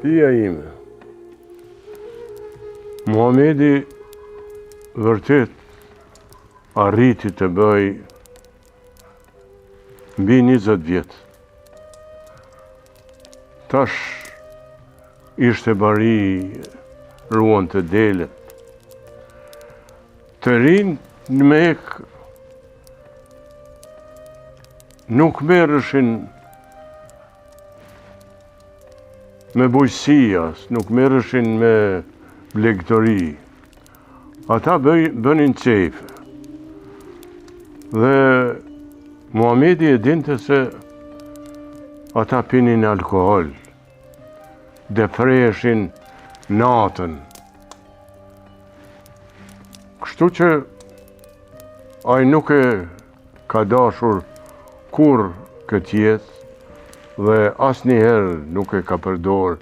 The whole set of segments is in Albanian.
Pyetja ime. Muhamedi vërtet arriti të bëj mbi 20 vjet. Tash ishte bari, ruan të delet. Të rinë në Mekë nuk merreshin me bujësias, nuk merreshin me blegëtori. Ata bënin qefe. Dhe Muhamedi e dinte se ata pinin alkohol, defreshin natën. Kështu që ai nuk e ka dashur kur këtë jetë dhe asnjëherë nuk e ka përdor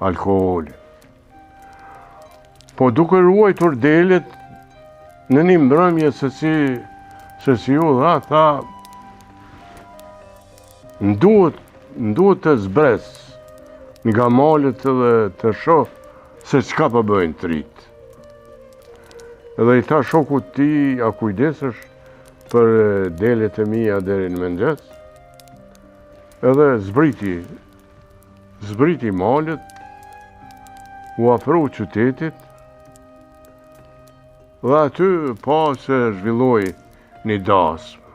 alkoholin. Po duke ruajtur delet në një mbrëmje se si u dha, tha nduhet të zbres nga malet dhe të shoh se çka po bëjnë të rit. Edhe i tha shokut ti, a kujdesesh për delet e mia deri në mëngjes? Edhe zbriti malet, u afru qytetit, dhe aty pa se zhvilloi një dasmë.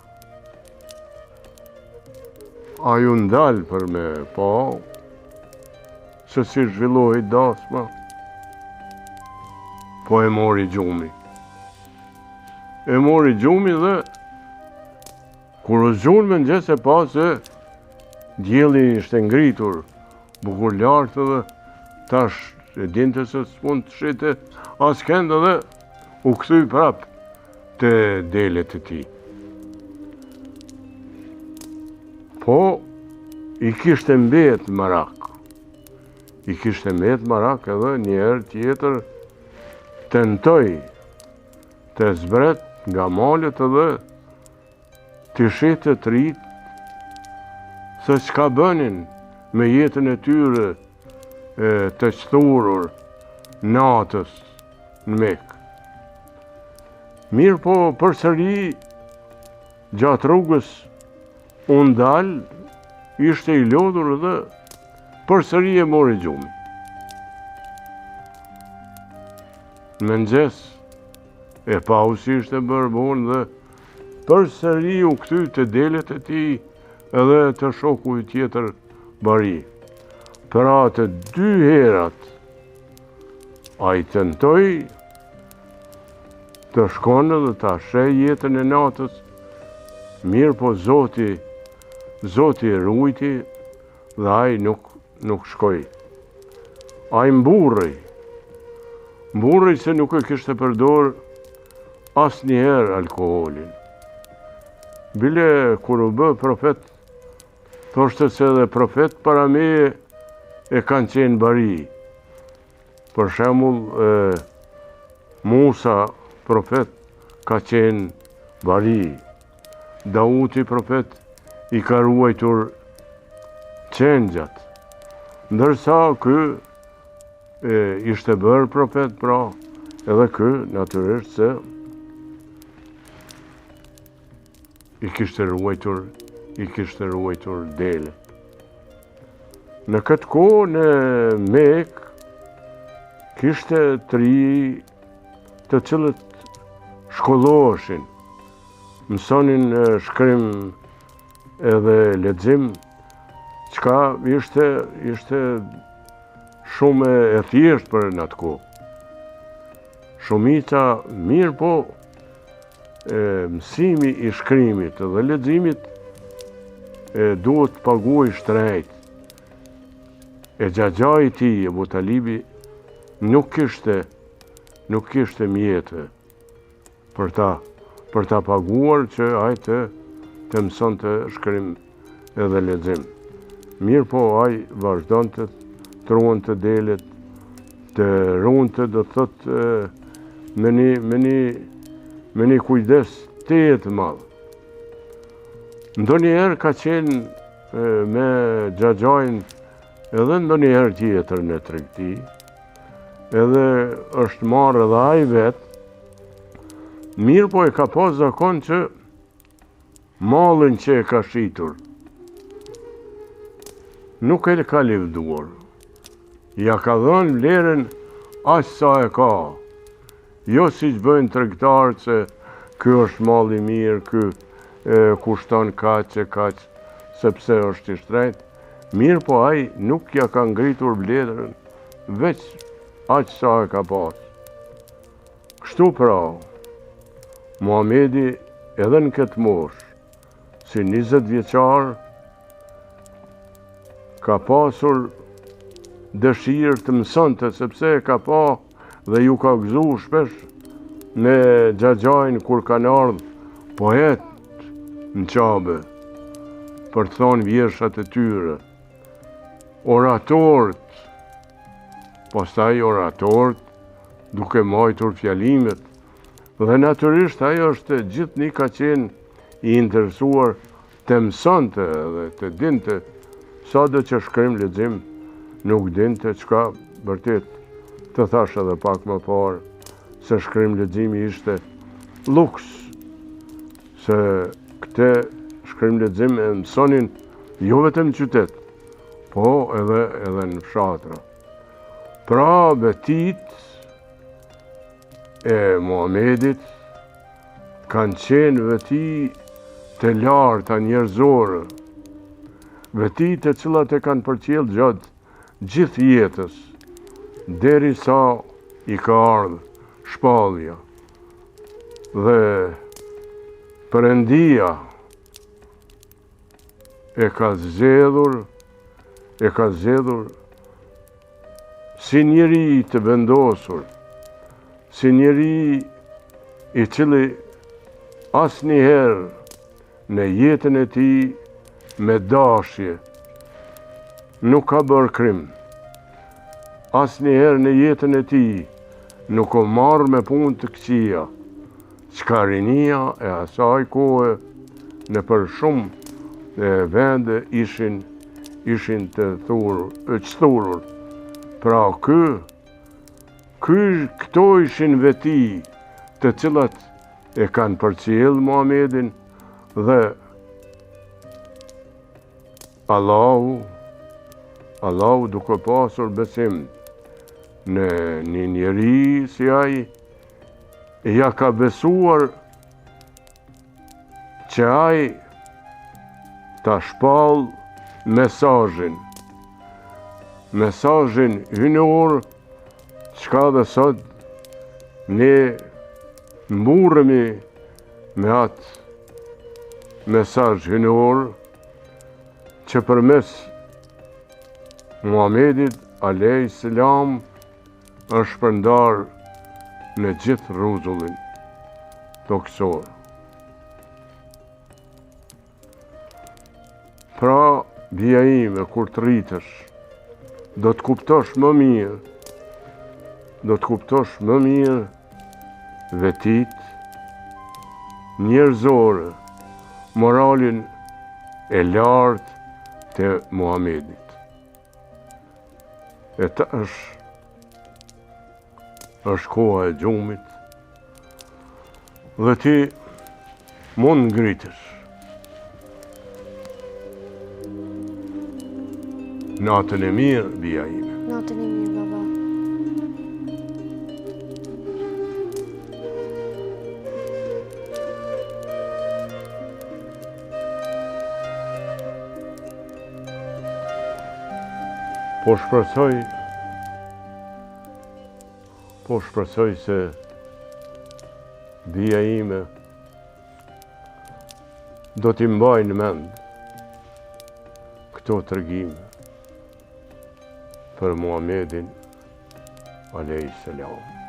A ju ndalë për me pa se si zhvilloi dasma, po e mori gjumi. E mori gjumi dhe kur u zgjun mëngjes e pa se dielli ishte ngritur bukur lartë dhe tash e dinte se s'mund të shite as kënd dhe u kthy prap te delet e tij. Po i kishte mbet marak. Edhe një herë tjetër tentoi të zbret nga malet edhe të shite të rit se çka bënin me jetën e tyre të qthurur natës në Mekë. Mirë po përsëri gjatë rrugës u ndal, ishte i lodhur dhe përsëri e mori gjumi. Në mëngjes e pa u si ishte bërë vonë dhe përsëri u kthy te delet e tij edhe të shoku i tjetër bari. Pra të dy herat ai tentoi të shkonë dhe ta sheh jetën e natës, mirë po Zoti e ruajti dhe ai nuk shkoi. Ai mburrej se nuk e kishte përdor asnjëherë alkoholin. Bile kur u bë profet, thoshte se edhe profet para meje e kanë qenë bari. Për shembull, Musa profet ka qenë bari. Dauti profet i ka ruajtur qengjat. Ndërsa ky ishte bërë profet, pra edhe ky natyrisht se i kishte ruajtur delet. Në këtë kohë në Mekë kishte tri të cilët shkolloheshin, mësonin shkrim edhe lexim, çka ishte shumë e thjeshtë për në atë kohë. Shumica mirë po mësimi i shkrimit dhe leximit duhet të paguaj shtrejt. E xhaxhai i tij, Abu Talibi, nuk kishte mjete për ta paguar që ai të mësonte shkrim edhe lexim. Mirë po ai vazhdonte të ruante delet, të ruante do thot me një kujdes të madh. Ndonjëherë ka qenë me xhaxhain edhe ndonjëherë tjetër në tregti, edhe është marrë edhe ai vetë, mirë po e ka pas zakon që mallin që e ka shitur nuk e ka lëvduar. Ja ka dhënë vlerën aq sa e ka. Jo siç bëjnë tregtarët se ky është mall i mirë, ky kushton kaq e kaq sepse është i shtrenjtë. Mirë po ai nuk ja ka ngritur vlerën, veç aq sa e ka pas. Kështu pra, Muhamedi edhe në këtë moshë, si 20 vjeçar, ka pasur dëshirë të mësonte, sepse e ka pa dhe ju ka gëzu shpesh në xhaxhajnë kur kanë ardhur poet në Qabe për të thonë vjershat e tyre, oratorët, pastaj oratorët duke majtur fjalimet, dhe natyrisht ajo është gjithnjë ka qenë i interesuar të mësonte dhe të dinte, sado që shkrim lexim nuk dinte çka vërtet. Të thash edhe pak më parë se shkrim leximi ishte luks, se këtë shkrim lexim e mësonin jo vetëm në qytet, po edhe në fshatra. Pra betit e Muhamedit kanë qenë veti të larta njerëzore, veti të cilat e kanë përcjell gjatë gjithë jetës, deri sa i ka ardhur shpallja dhe Perëndia e ka zgjedhur si njeri të vendosur, si njeri i cili asnjëherë në jetën e tij me dashje nuk ka bërë krim. Asnjëherë në jetën e tij nuk o marrë me punë të këqija. Çkarinia e asaj kohe në për shumë vende ishin të thurur. Pra këto ishin veti të cilat e kanë përcjell Muhamedin dhe Allahu duke pasur besim në një njeri si ai, ja ka besuar që ai ta shpall mesazhin hynor, çka dhe sot ne mburremi me atë mesazh hynor që përmes Muhamedit alayhis salam është shpërndar në gjithë rrezullin toksor. Pra, bia ime, kur të rritesh, do të kuptosh më mirë vetit njerëzore, moralin e lartë të Muhamedit. E ta është koha e gjumit dhe ti mund ngritesh. Natën e mirë, bia ime. Natën e mirë, baba. Po shpresoj se bia ime do t'i mbaj në mend këto tregime për Muhamedin alayhis salam.